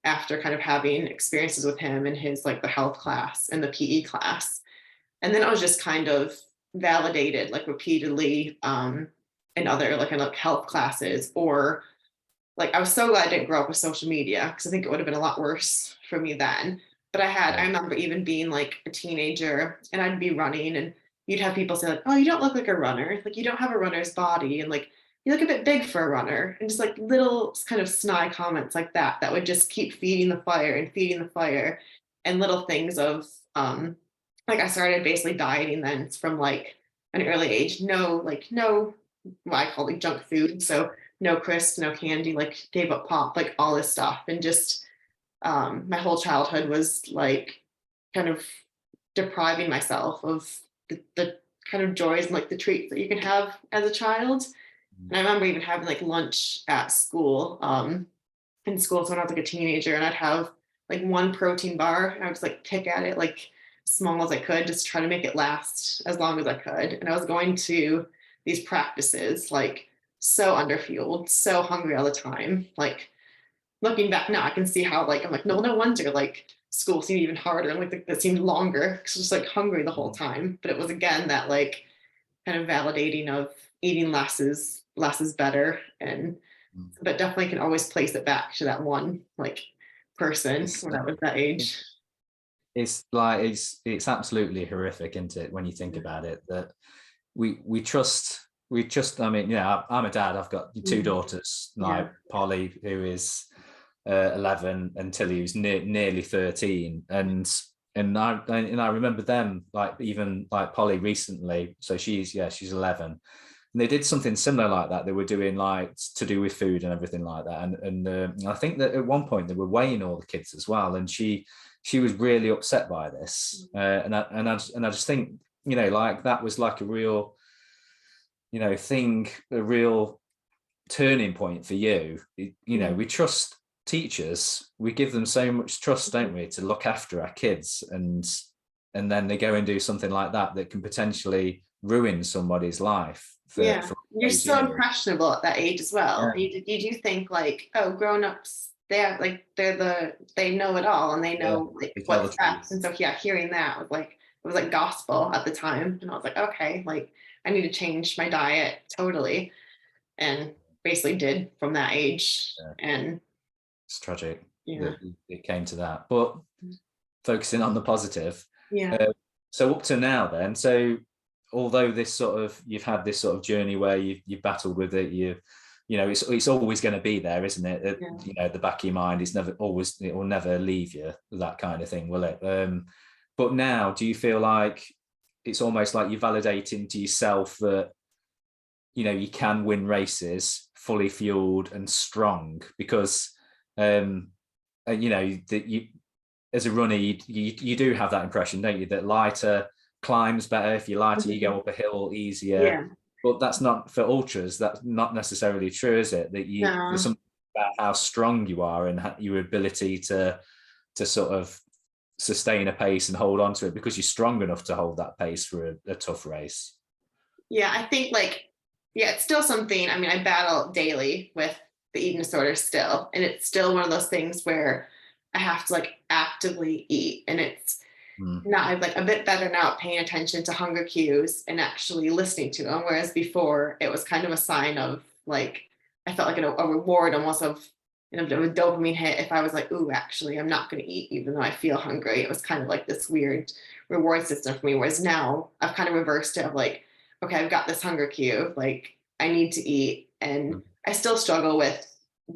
after kind of having experiences with him in his like the health class and the PE class. And then I was just kind of validated like repeatedly in other like in like health classes, or like I was so glad I didn't grow up with social media, because I think it would have been a lot worse for me then. But I remember even being like a teenager and I'd be running and you'd have people say like, oh, you don't look like a runner. Like you don't have a runner's body. And like, you look a bit big for a runner. And just like little kind of snide comments like that would just keep feeding the fire and feeding the fire. And little things of, like I started basically dieting then from like an early age. No, what I call like junk food. So no crisps, no candy, like gave up pop, like all this stuff. And just my whole childhood was like kind of depriving myself of the kind of joys and like the treats that you can have as a child. And I remember even having like lunch at school, in school. So when I was like a teenager, and I'd have like one protein bar, and I would just like pick at it like as small as I could, just try to make it last as long as I could. And I was going to these practices like so underfueled, so hungry all the time. Like looking back now, I can see how like I'm like, no wonder like school seemed even harder and like that seemed longer because I was like hungry the whole time. But it was again that like kind of validating of eating less is better. And but definitely can always place it back to that one like person when I was that age. It's like it's absolutely horrific, isn't it, when you think about it, that we trust I mean, I'm a dad. I've got 2 daughters, like Polly, who is 11, and Tilly, who's nearly 13, and I remember them, like even like Polly recently, so she's 11, and they did something similar like that. They were doing like to do with food and everything like that, and I think that at one point they were weighing all the kids as well, and she she was really upset by this, and I just think, you know, like that was like a real, you know, thing, a real turning point for you. You know, we trust teachers, we give them so much trust, don't we, to look after our kids, and then they go and do something like that that can potentially ruin somebody's life for you're so years. impressionable at that age as well. You do think like, oh, grown-ups, they know it all, and they know like what's best. And so hearing that was like, it was like gospel at the time, and I was like, okay, like I need to change my diet totally, and basically did from that age. And it's tragic that it came to that, but focusing on the positive. So up to now then, so although this sort of, you've had this sort of journey where you've battled with it, you know, it's always going to be there, isn't it? You know, the back of your mind, it's never always, it will never leave you, that kind of thing, will it? But now, do you feel like it's almost like you're validating to yourself that, you know, you can win races fully fueled and strong? Because you know, that you, as a runner, you do have that impression, don't you, that lighter climbs better. If you're lighter, you go up a hill easier. But that's not for ultras, that's not necessarily true, is it? That there's something about how strong you are and your ability to sort of sustain a pace and hold on to it, because you're strong enough to hold that pace for a tough race. I think like, it's still something, I mean, I battle daily with the eating disorder still, and it's still one of those things where I have to like actively eat, and it's not, I'm like a bit better now at paying attention to hunger cues and actually listening to them, whereas before it was kind of a sign of like, I felt like a reward almost of, you know, a dopamine hit if I was like, ooh, actually I'm not going to eat even though I feel hungry. It was kind of like this weird reward system for me, whereas now I've kind of reversed it of like, okay, I've got this hunger cue, like I need to eat. And I still struggle with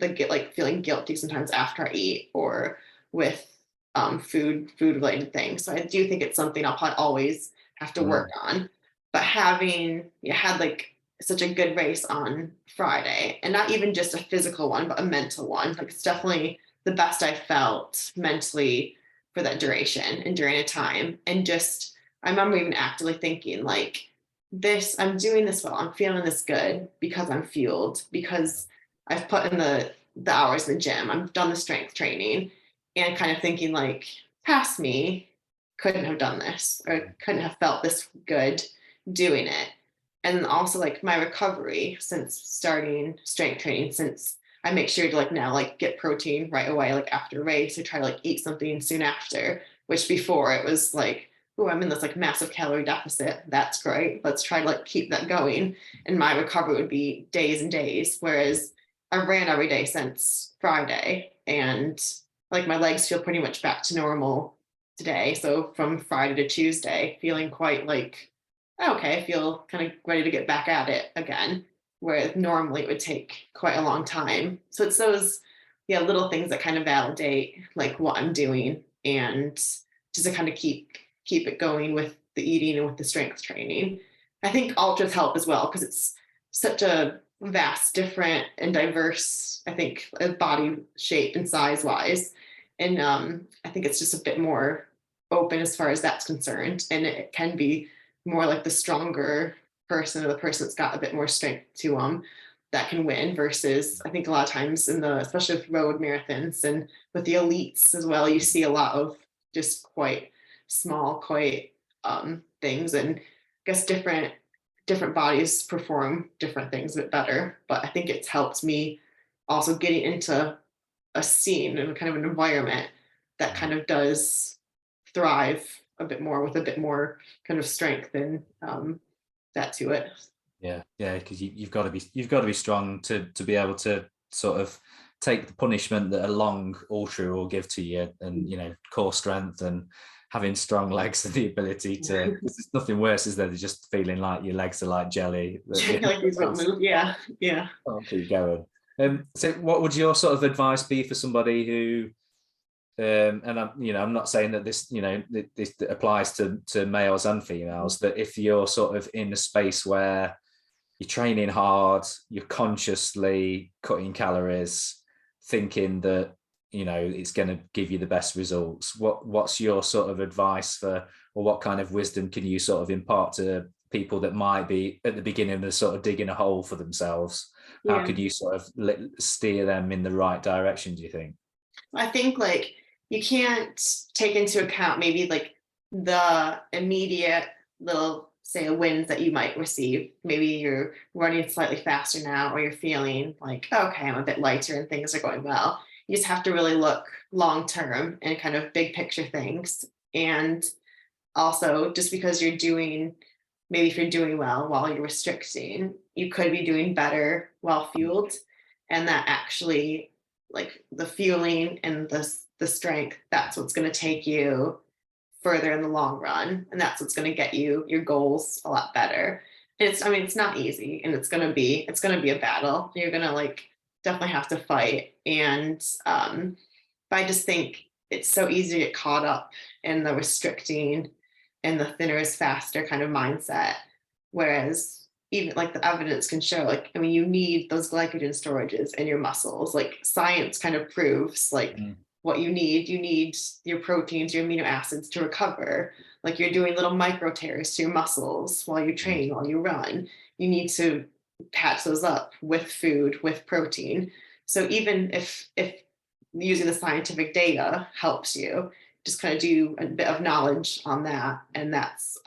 like feeling guilty sometimes after I eat, or with food related things. So I do think it's something I'll probably always have to work on. But having had like such a good race on Friday, and not even just a physical one, but a mental one, like it's definitely the best I felt mentally for that duration and during a time. And just, I remember even actively thinking like, this, I'm doing this well, I'm feeling this good because I'm fueled, because I've put in the hours in the gym, I've done the strength training, and kind of thinking like, past me couldn't have done this, or couldn't have felt this good doing it. And also like my recovery since starting strength training, since I make sure to like now like get protein right away, like after a race, or try to like eat something soon after, which before it was like, oh, I'm in this like massive calorie deficit. That's great. Let's try to like keep that going. And my recovery would be days and days. Whereas I ran every day since Friday, and like my legs feel pretty much back to normal today. So from Friday to Tuesday, feeling quite like, okay, I feel kind of ready to get back at it again, where normally it would take quite a long time. So it's those little things that kind of validate like what I'm doing, and just to kind of keep it going with the eating and with the strength training. I think ultras help as well, because it's such a vast, different and diverse, I think, body shape and size wise. And I think it's just a bit more open as far as that's concerned. And it can be more like the stronger person, or the person that's got a bit more strength to them, that can win, versus I think a lot of times especially with road marathons and with the elites as well, you see a lot of just quite small, quite things. And I guess different bodies perform different things a bit better. But I think it's helped me also getting into a scene and kind of an environment that kind of does thrive a bit more, with a bit more kind of strength and that to it. Yeah, because you've got to be strong to be able to sort of take the punishment that a long ultra will give to you, and you know, core strength and having strong legs and the ability to. There's nothing worse, is there, than just feeling like your legs are like jelly. Like these won't move. Yeah. I'll keep going. So, what would your sort of advice be for somebody who? And I'm not saying that this, this applies to males and females, that if you're sort of in a space where you're training hard, you're consciously cutting calories, thinking that, it's going to give you the best results. What's your sort of advice for, or what kind of wisdom can you sort of impart to people that might be at the beginning of sort of digging a hole for themselves? How Yeah. could you sort of steer them in the right direction, do you think? I think like you can't take into account maybe like the immediate little say wins that you might receive. Maybe you're running slightly faster now, or you're feeling like, okay, I'm a bit lighter and things are going well. You just have to really look long term and kind of big picture things. And also, just because you're doing, maybe if you're doing well while you're restricting, you could be doing better while fueled. And that actually, like the fueling and the strength, that's what's going to take you further in the long run. And that's what's going to get you your goals a lot better. And it's, I mean, it's not easy, and it's going to be a battle. You're going to like definitely have to fight. And but I just think it's so easy to get caught up in the restricting and the thinner is faster kind of mindset. Whereas even like the evidence can show, like, I mean, you need those glycogen storages in your muscles. Like science kind of proves like what you need your proteins, your amino acids to recover. Like you're doing little micro tears to your muscles while you train, while you run. You need to patch those up with food, with protein. So even if using the scientific data helps you, just kind of do a bit of knowledge on that. And that's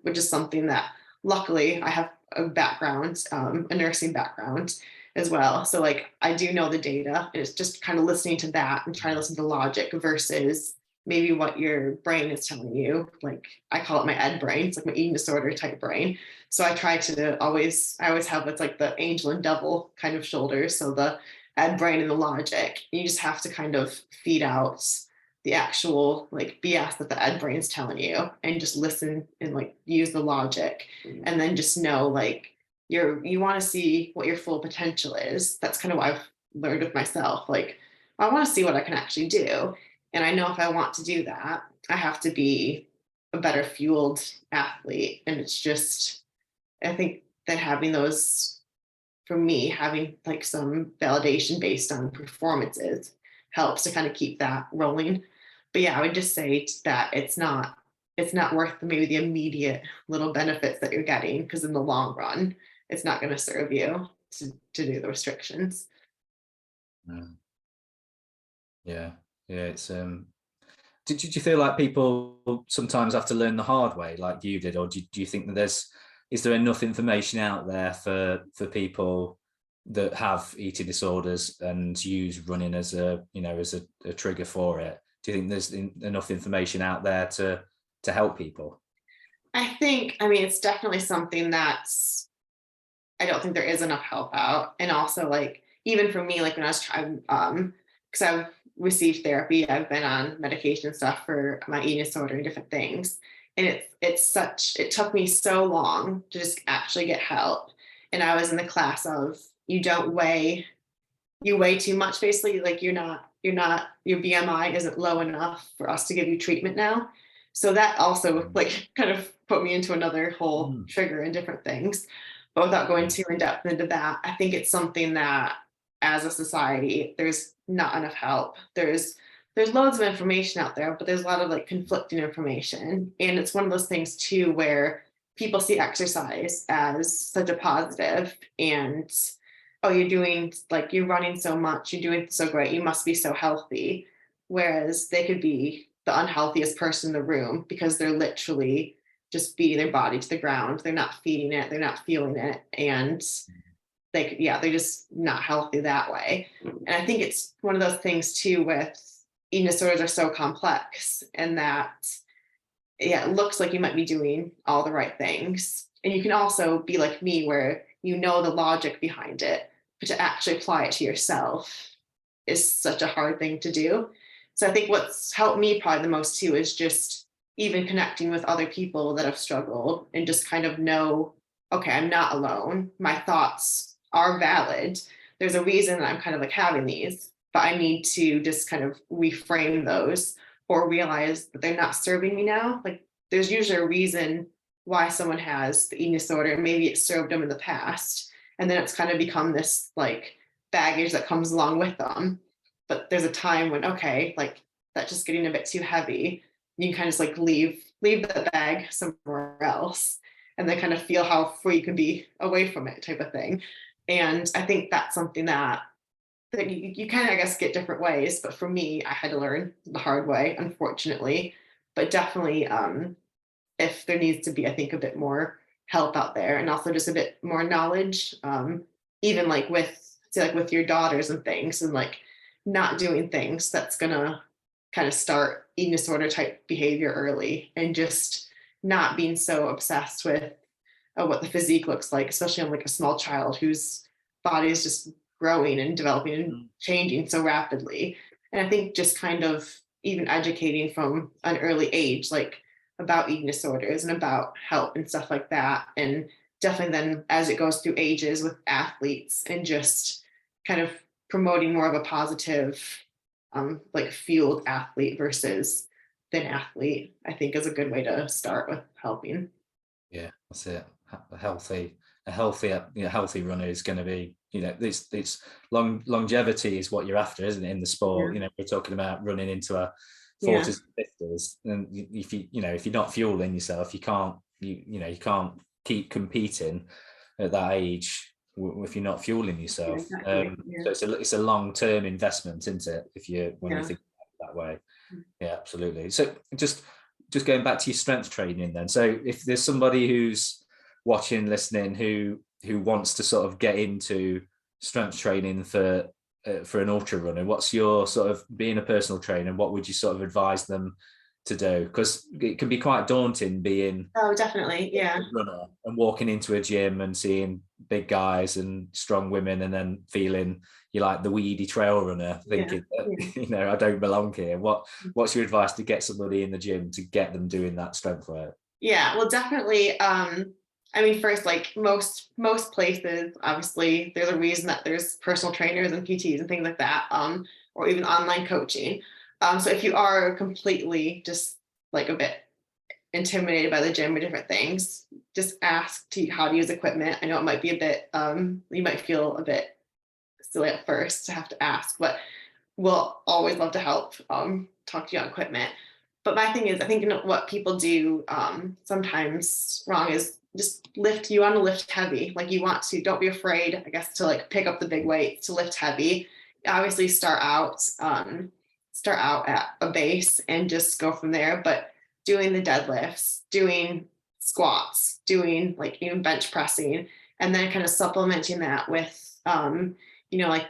which is something that luckily I have a background, a nursing background as well. So like I do know the data, and it's just kind of listening to that and trying to listen to logic versus maybe what your brain is telling you. Like I call it my ed brain. It's like my eating disorder type brain. So I try to I always have, it's like the angel and devil kind of shoulders. So the ed brain and the logic. You just have to kind of feed out the actual like BS that the ed brain's telling you, and just listen and like use the logic, and then just know like you want to see what your full potential is. That's kind of what I've learned with myself. Like I want to see what I can actually do. And I know if I want to do that, I have to be a better fueled athlete. And it's just, I think that having those, for me, having like some validation based on performances helps to kind of keep that rolling. But yeah, I would just say that it's not worth maybe the immediate little benefits that you're getting, because in the long run, it's not going to serve you to do the restrictions. Yeah, it's did you feel like people sometimes have to learn the hard way like you did, or do you think that is there enough information out there for people that have eating disorders and use running as a trigger for it? Do you think there's enough information out there to help people? I think, I mean, it's definitely something that's, I don't think there is enough help out. And also like, even for me, like when I was trying, because I've received therapy, I've been on medication and stuff for my eating disorder and different things. And it took me so long to just actually get help. And I was in the class of, you weigh too much, basically, like your BMI isn't low enough for us to give you treatment now. So that also like kind of put me into another whole trigger and different things. But without going too in depth into that, I think it's something that as a society, there's not enough help. There's loads of information out there, but there's a lot of like conflicting information. And it's one of those things too, where people see exercise as such a positive, and oh, you're running so much, you're doing so great, you must be so healthy. Whereas they could be the unhealthiest person in the room because they're literally just beating their body to the ground. They're not feeding it, they're not fueling it. And they're just not healthy that way. And I think it's one of those things too with eating disorders are so complex, and that, it looks like you might be doing all the right things. And you can also be like me, where you know the logic behind it, but to actually apply it to yourself is such a hard thing to do. So I think what's helped me probably the most too is just even connecting with other people that have struggled, and just kind of know, okay, I'm not alone. My thoughts are valid. There's a reason that I'm kind of like having these, but I need to just kind of reframe those, or realize that they're not serving me now. Like there's usually a reason why someone has the eating disorder, and maybe it served them in the past. And then it's kind of become this like baggage that comes along with them. but there's a time when, okay, like that's just getting a bit too heavy. You can kind of just like leave the bag somewhere else, and then kind of feel how free you can be away from it, type of thing. And I think that's something that you kind of, I guess, get different ways. But for me, I had to learn the hard way, unfortunately. But definitely, if there needs to be, I think, a bit more help out there, and also just a bit more knowledge, even like with, say, like with your daughters and things, and like not doing things that's gonna kind of start eating disorder type behavior early, and just not being so obsessed with what the physique looks like, especially on like a small child whose body is just growing and developing and changing so rapidly. And I think just kind of even educating from an early age, like about eating disorders and about help and stuff like that. And definitely then as it goes through ages with athletes, and just kind of promoting more of a positive, like fueled athlete versus thin athlete, I think is a good way to start with helping. Yeah, that's it. A healthy runner is going to be, it's longevity is what you're after, isn't it, in the sport? Yeah. We're talking about running into our Yeah. 40s and 50s, and if you're not fueling yourself, you can't keep competing at that age if you're not fueling yourself. Exactly. Yeah. So it's a long-term investment, isn't it, when you Yeah. think about it that way? Yeah, absolutely. So just going back to your strength training then. So if there's somebody who's watching, listening, who wants to sort of get into strength training for an ultra runner, what's your sort of, being a personal trainer, what would you sort of advise them to do? Because it can be quite daunting being Oh, definitely. Yeah. a runner and walking into a gym and seeing big guys and strong women, and then feeling you're like the weedy trail runner, thinking that, I don't belong here. What's your advice to get somebody in the gym to get them doing that strength work? Yeah, well, definitely. I mean, first, like most places, obviously, there's a reason that there's personal trainers and PTs and things like that, or even online coaching. So if you are completely just like a bit intimidated by the gym or different things, just ask how to use equipment. I know it might be a bit, you might feel a bit silly at first to have to ask, but we'll always love to help, talk to you on equipment. But my thing is, I think what people do sometimes wrong is just lift. You want to lift heavy, like you want to. Don't be afraid, I guess, to like pick up the big weight, to lift heavy. Obviously, start out at a base and just go from there. But doing the deadlifts, doing squats, doing like even bench pressing, and then kind of supplementing that with like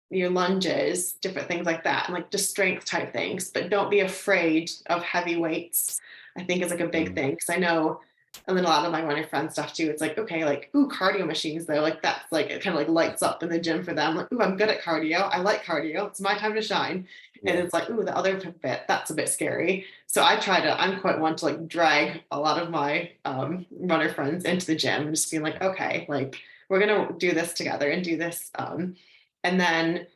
your lunges, different things like that, and like just strength type things. But don't be afraid of heavy weights, I think is like a big thing. Because I know, and then a lot of my running friends stuff too, it's like, okay, like, ooh, cardio machines though, like that's like, it kind of like lights up in the gym for them, like, ooh, I'm good at cardio, I like cardio, it's my time to shine. And it's like, ooh, the other bit, that's a bit scary. So I'm quite one to like drag a lot of my runner friends into the gym and just being like, okay, like we're gonna do this together and do this, and then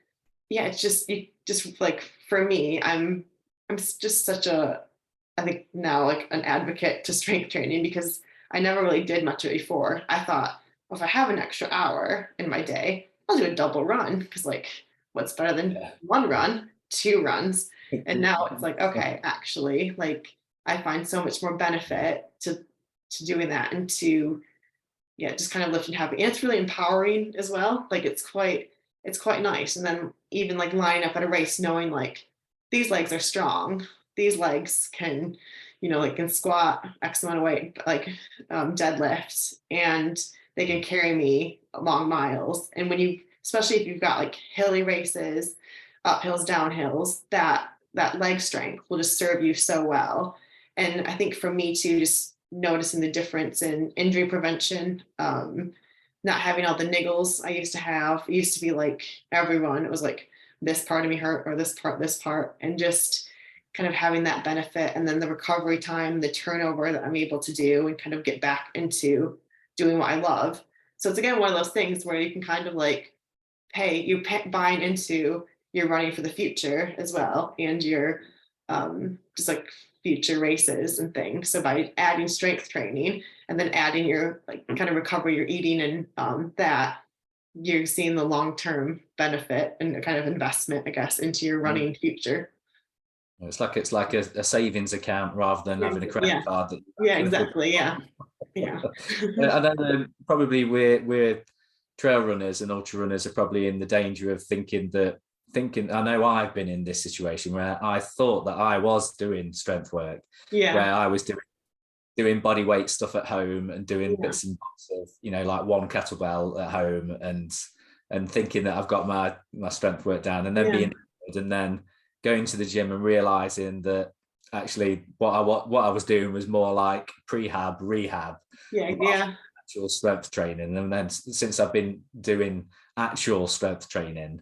it's just like, for me, I'm just such a, I think now, like an advocate to strength training, because I never really did much of it before. I thought, well, if I have an extra hour in my day, I'll do a double run, because like what's better than one run, two runs? And now it's like, okay, actually, like I find so much more benefit to doing that, and to just kind of lifting heavy. And it's really empowering as well. Like it's quite nice. And then even like lining up at a race, knowing like these legs are strong, these legs can, like can squat X amount of weight, like deadlift, and they can carry me long miles. And when you, especially if you've got like hilly races, uphills, downhills, that leg strength will just serve you so well. And I think for me too, just noticing the difference in injury prevention, not having all the niggles I used to have. It used to be like everyone, it was like this part of me hurt, or this part, and just kind of having that benefit, and then the recovery time, the turnover that I'm able to do, and kind of get back into doing what I love. So it's again one of those things where you can kind of like buying into your running for the future as well, and your just like future races and things. So by adding strength training, and then adding your like kind of recovery, your eating, and that you're seeing the long-term benefit and a kind of investment, I guess, into your running future. It's like a savings account rather than having a credit Yeah, card that yeah, exactly. Yeah, yeah. and then probably we're trail runners and ultra runners are probably in the danger of thinking, I know I've been in this situation where I thought that I was doing strength work, Yeah, where I was doing body weight stuff at home and doing bits and bobs of, like one kettlebell at home, and thinking that I've got my strength work down, and then being and then going to the gym and realizing that actually what I was doing was more like rehab, actual strength training. And then since I've been doing actual strength training,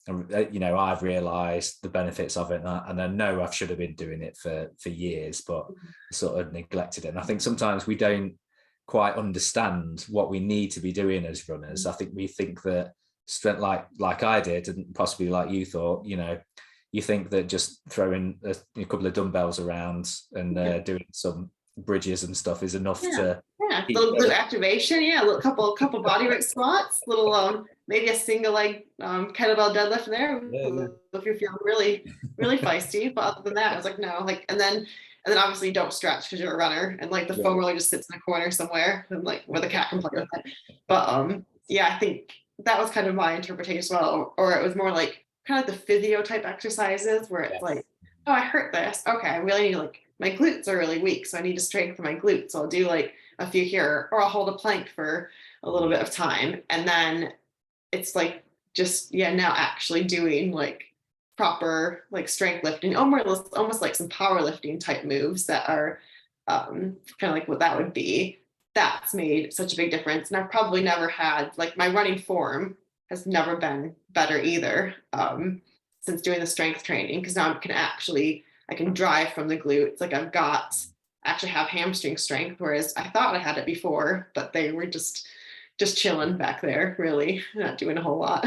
I've realized the benefits of it, and I know I should have been doing it for years, but sort of neglected it. And I think sometimes we don't quite understand what we need to be doing as runners. I think we think that strength, like I did, and possibly like you thought, you think that just throwing a couple of dumbbells around and doing some bridges and stuff is enough to little activation, a little couple body weight squats, little maybe a single leg kettlebell deadlift there if you're feeling really feisty. But other than that, I was like, no, and then obviously you don't stretch because you're a runner, and the foam roller just sits in a corner somewhere, and where the cat can play with it. But I think that was kind of my interpretation as well, or it was more like kind of like the physio type exercises where it's like, oh, I hurt this. Okay, I really need my glutes are really weak, so I need to strengthen my glutes. So I'll do a few here, or I'll hold a plank for a little bit of time. And then it's just now actually doing proper strength lifting, almost like some powerlifting type moves that are kind of like what that would be. That's made such a big difference. And I've probably never had my running form has never been better either since doing the strength training, because now I can drive from the glutes. I've got actually have hamstring strength, whereas I thought I had it before, but they were just chilling back there, really not doing a whole lot.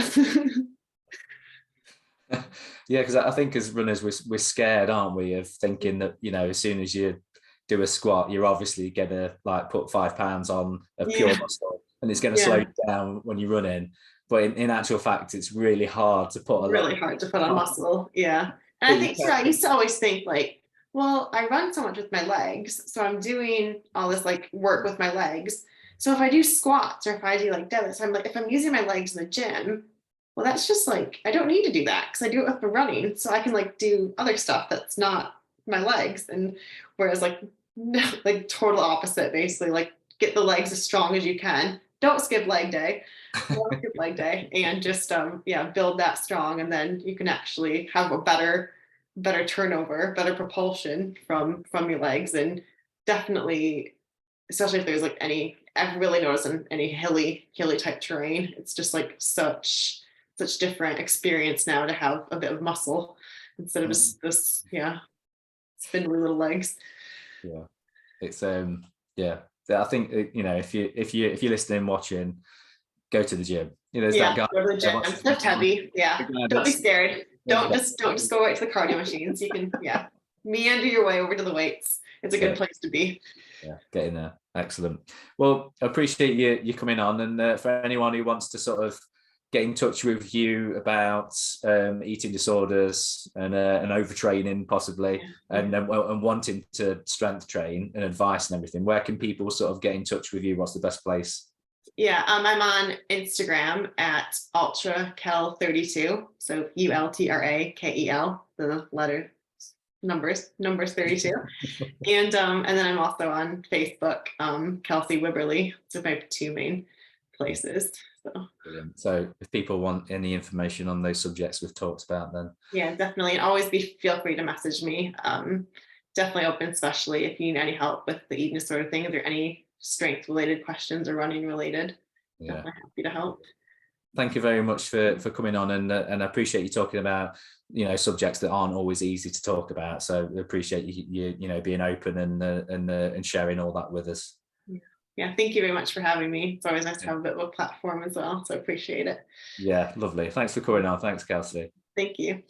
Because I think as runners we're scared, aren't we, of thinking that as soon as you do a squat, you're obviously gonna put 5 pounds on of pure muscle, and it's going to slow you down when you're running. But in actual fact, it's really hard to put on muscle. And I think I used to always think well, I run so much with my legs, so I'm doing all this work with my legs. So if I do squats or if I do deadlifts, I'm if I'm using my legs in the gym, well, that's just I don't need to do that because I do it with the running. So I can do other stuff that's not my legs. And whereas no, total opposite, basically, get the legs as strong as you can. Don't skip leg day. Don't skip leg day, and just build that strong, and then you can actually have a better turnover, better propulsion from your legs. And definitely, especially if there's I've really noticed in any hilly type terrain, it's just such different experience now to have a bit of muscle instead of just this spindly little legs. It's I think if you're listening, watching, go to the gym. There's that guy. Go to the gym. Lift heavy. Don't be scared. Don't just go right to the cardio machines. You can meander your way over to the weights. It's a good place to be. Get in there. Excellent. Well, I appreciate you coming on, and for anyone who wants to sort of get in touch with you about eating disorders and overtraining possibly, and wanting to strength train and advice and everything, where can people sort of get in touch with you? What's the best place? I'm on Instagram at ULTRAKEL32. So ULTRAKEL, the letter numbers 32. And then I'm also on Facebook, Kelsey Wiberley. So my 2 main places. Brilliant. So if people want any information on those subjects we've talked about, then definitely, and always feel free to message me. Definitely open, especially if you need any help with the eating disorder thing. If there are any strength related questions or running related, definitely happy to help. Thank you very much for coming on, and I appreciate you talking about subjects that aren't always easy to talk about. So I appreciate you being open and sharing all that with us. Thank you very much for having me. It's always nice to have a bit of a platform as well, so I appreciate it. Lovely. Thanks for coming on. Thanks, Kelsey. Thank you.